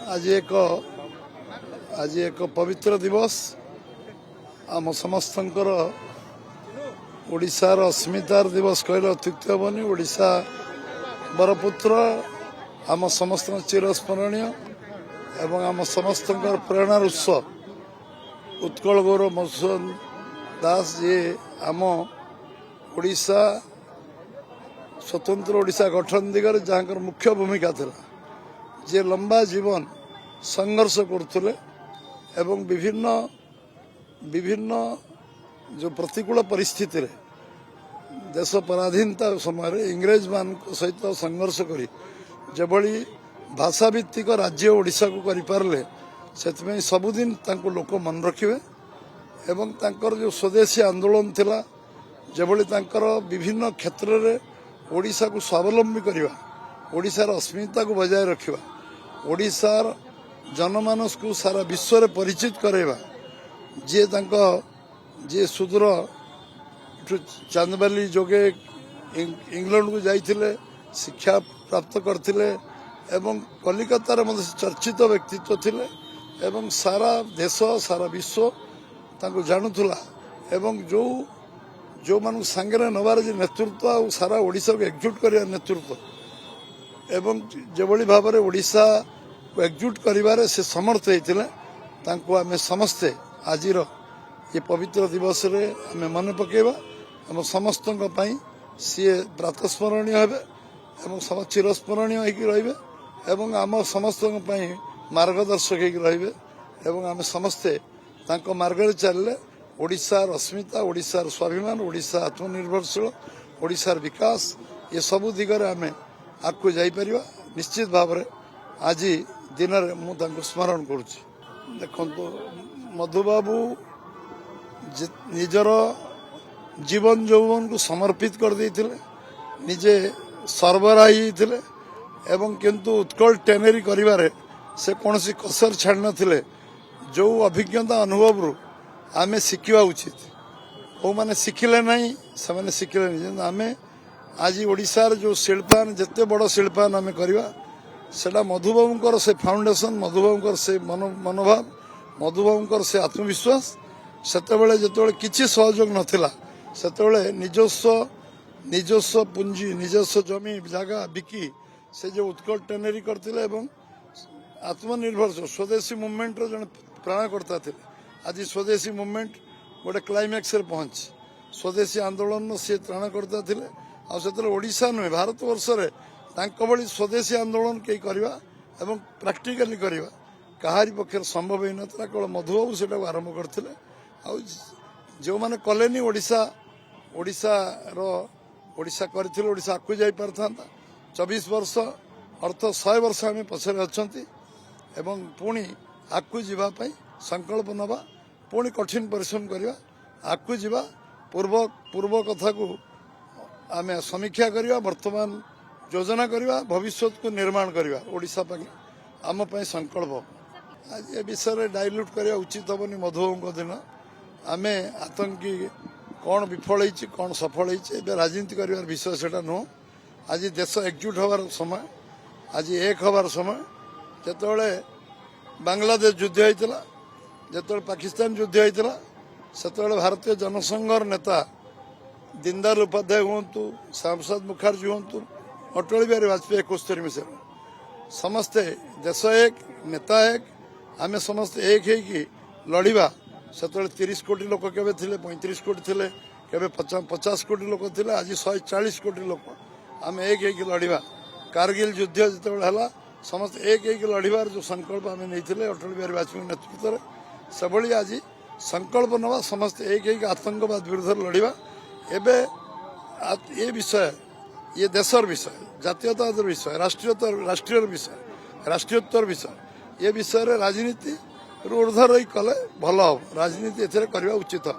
आज एक पवित्र दिवस आम समस्तंकर ओडिशार अस्मितार दिवस कहले अत्युक्ति हेनी। ओडिशा बरपुत्र आम समस्त चिरस्मरणीय एवं आम समस्त प्रेरणार उत्स उत्कल गौरव मधुसूदन दास जी आम ओडिशा स्वतंत्र ओडिशा गठन दिगरे जहाँ मुख्य भूमिका था, जे लंबा जीवन संघर्ष करथुले एवं विभिन्न विभिन्न जो प्रतिकूल परिस्थिति रे देश पराधीनता समय इंग्रेज मान सहित संघर्ष करी जेभली भाषाभित्तिक राज्य ओडिशा को करि पारले सेतमें सबुदिन तांको लोक मन रखिबे एवं तांकर जो स्वदेशी आंदोलन थिला जेभली तांकर विभिन्न क्षेत्र रे ओडिशा को स्वावलंबी करवा, ओडिशार अस्मिता को बजाय रखा, ओडिशार जनमानस को सारा विश्व रे परिचित करवा, जे सुदूर चांदबाली जोगे इंग्लैंड को जाइथिले शिक्षा प्राप्त करथिले एवं कलिकतार मध्य चर्चित व्यक्तित्व थिले एवं सारा देश सारा विश्व तांको जानुथुला एवं जो मानु सांगरे नवार जे नेतृत्व और सारा ओडिशा को एकजुट करिया नेतृत्व एवं जेभली भाव में ओडिशा को एकजुट करिवारे से समर्थ होइतिले तांको आमे समस्ते आजिर ये पवित्र दिवस रे आमे मन पकेबा हम समस्तक पई सी प्रातस्मरणीय हेबे एवं सम चिरस्मरणीय होइकि रहिबे एवं आम समस्तक पई मार्गदर्शक होइकि रहिबे एवं आमे समस्ते तांको मार्ग रे चलले ओडिशार अस्मिता, ओडिशार स्वाभिमान, ओडिशा आत्मनिर्भरशील, ओडिशार विकास ये सबु दिगरे आमे आगको जाई परिबा। निश्चित भाव में आज दिन में स्मरण करुच्ची। देखो मधुबाबू निजर जीवन यौवन को समर्पित कर देते, निजे सर्वराही थे एवं किंतु उत्कल टेनेरी करिवारे से कौन सी कसर छाड़ नथिले। जो अभिज्ञता अनुभव रु आमे शिखा उचित, वो माने शिखिले नहीं से माने शिखिले नहीं। आमे आज ओडिशार जो शिल्पान जिते बड़ शिल्पान आमे करवा सेटा मधुबाबूंकर से फाउंडेशन, मधुबाबूंकर से मनोभाव, मधुबाबूंकर से आत्मविश्वास सेतेबेले जेतेबेले किछि सहयोग नथिला सेतेबेले निजस्व पुंजी निजस्व जमी जगह बिकी से जो उत्कल टेनेरी करथिले एवं आत्मनिर्भर स्वदेशी मुवमेंट रो जने प्राणकर्ता थे। आज स्वदेशी मुवमेंट गोटे क्लाइमैक्स रे पहुंची, स्वदेशी आंदोलन से त्राणकर्ता थे। ओडिशा नुहे भारत वर्ष रे तांको भली स्वदेशी आंदोलन कई करवा एवं प्रैक्टिकली करवा कहारी पक्षर संभव ही नथला। केवल मधुबाबू सेटा आरंभ करते जो माने कलेनी ओडिशा करथिले ओडिशा आकु जाई पारथांता। 24 वर्ष अर्थ 100 वर्ष आमे पछरे अछंती एवं पुणी आकु जीवा पई संकल्प नबा, पुणी कठिन परिश्रम करवा, आकु जीवा पूर्व कथा को आमे समीक्षा करवा, वर्तमान योजना करवा, भविष्य को निर्माण करवा। ओडिशा पे आम पे संकल्प आज ये विषय डाइल्यूट करवा उचित हेनी। मधुबाबू दिन आमे आतंकी कौन विफल होती कौन सफल होती राजनीति कर विषय सेटा नुह। आज देश एकजुट हबार समय, आज एक हबार समय। जेतबेले बांग्लादेश युद्ध होता, जेतबेले पाकिस्तान युद्ध होता, सेतबेले भारतीय जनसंघर नेता दीनदयाल उपाध्याय हूँ, श्यामप्रसाद मुखर्जी हूँ, अटल बिहारी वाजपेयी 71 मसीह समस्ते देश एक नेता एक आमे समस्ते एक है लड़िबा। सेतबेले 30 कोटी लोक केबे थिले, 35 कोटी थिले, केबे 50 कोटी लोक थिले, आज 140 कोटी लोक आमे एक है लड़िबा। कारगिल युद्ध जितेबाला हला समस्त एक लड़िबार जो संकल्प आमे नैथिले अटल बिहारी वाजपेयी नेतृत्व रे सेभली आज संकल्प नवा समस्त एक आतंकवाद विरुद्ध लड़िबा। एबे ये विषय ये देशर विषय, जातीयतावाद विषय, राष्ट्रीय विषय, राष्ट्रीयोत्तर विषय, ये विषय राजनीति ऊर्ध्व रही कले भल हम। राजनीति एथिरे करबा उचित हम।